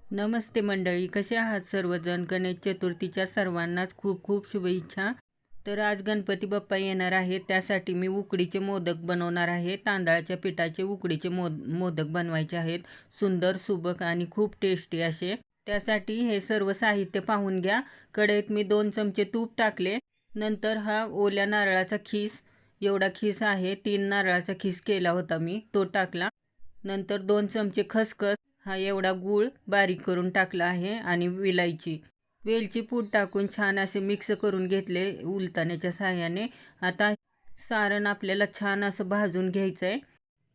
नमस्ते मंडळी, कसे आहात सर्वजण? गणेश चतुर्थीच्या सर्वांनाच खूप खूप शुभेच्छा. तर आज गणपती बाप्पा येणार आहे, त्यासाठी मी उकडीचे मोदक बनवणार आहे. तांदळाच्या पिठाचे उकडीचे मोदक बनवायचे आहेत. सुंदर, सुबक आणि खूप टेस्टी असे. त्यासाठी हे सर्व साहित्य पाहून घ्या. कढईत मी 2 चमचे तूप टाकले. नंतर हा ओल्या नारळाचा खीस, एवढा खीस आहे, 3 नारळाचा खीस केला होता मी, तो टाकला. नंतर 2 चमचे खसखस, हा एवढा गूळ बारीक करून टाकला आहे आणि विलायची, वेलची पूड टाकून छान असे मिक्स करून घेतले उलताण्याच्या साहाय्याने. आता सारण आपल्याला छान असं भाजून घ्यायचं आहे.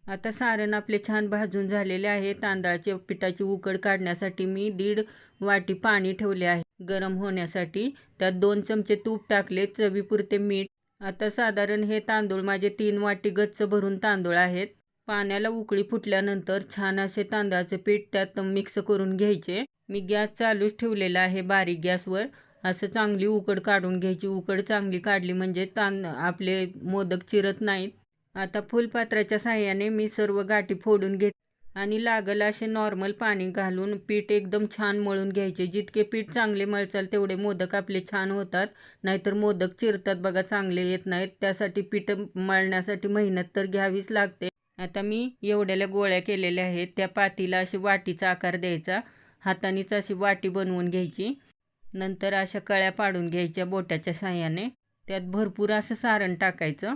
आता सारण आपले छान भाजून झालेले आहे. तांदळाच्या पिठाची उकड काढण्यासाठी मी 1.5 वाटी पाणी ठेवले आहे गरम होण्यासाठी. त्यात 2 चमचे तूप टाकले, चवीपुरते मीठ. आता साधारण हे तांदूळ माझे 3 वाटी गच्च भरून तांदूळ आहेत. पाण्याला उकळी फुटल्यानंतर छान असे तांदळाचे पीठ त्यात मिक्स करून घ्यायचे. मी गॅस चालूच ठेवलेला आहे बारीक गॅसवर. असं चांगली उकड काढून घ्यायची. उकड चांगली काढली म्हणजे आपले मोदक चिरत नाहीत. आता फुलपात्राच्या साहाय्याने मी सर्व गाठी फोडून घेत आणि लागल असे नॉर्मल पाणी घालून पीठ एकदम छान मळून घ्यायचे. जितके पीठ चांगले मळचाल तेवढे मोदक आपले छान होतात. नाहीतर मोदक चिरतात बघा, चांगले येत नाहीत. त्यासाठी पीठ मळण्यासाठी मेहनत तर घ्यावीच लागते. आता मी एवढ्याला गोळ्या केलेल्या आहेत. त्या पातीला अशी वाटीचा आकार द्यायचा. हातानेच अशी वाटी बनवून घ्यायची. नंतर अशा कळ्या पाडून घ्यायच्या बोटाच्या साहाय्याने. त्यात भरपूर असं सारण टाकायचं.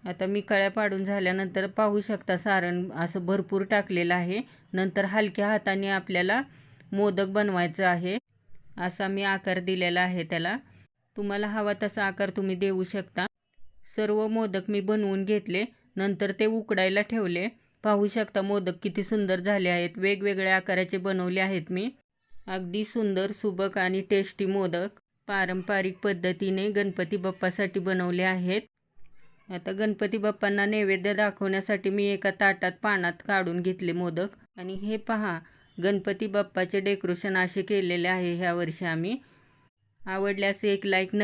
आता मी कळ्या पाडून झाल्यानंतर पाहू शकता सारण असं भरपूर टाकलेलं आहे. नंतर हलक्या हाताने आपल्याला मोदक बनवायचं आहे. असा मी आकार दिलेला आहे त्याला. तुम्हाला हवा तसा आकार तुम्ही देऊ शकता. सर्व मोदक मी बनवून घेतले. नंतर ते उकडायला ठेवले. पाहू शकता मोदक किती सुंदर झाले आहेत. वेगवेगळ्या आकाराचे बनवले आहेत मी. अगदी सुंदर, सुबक आणि टेस्टी मोदक पारंपरिक पद्धतीने गणपती बाप्पासाठी बनवले आहेत. आता गणपती बाप्पांना नैवेद्य दाखवण्यासाठी मी एका ताटात पानात काढून घेतले मोदक. आणि हे पहा, गणपती बाप्पाचे डेकोरेशन असे केलेले आहे ह्या वर्षी आम्ही. आवडल्यास एक लाईक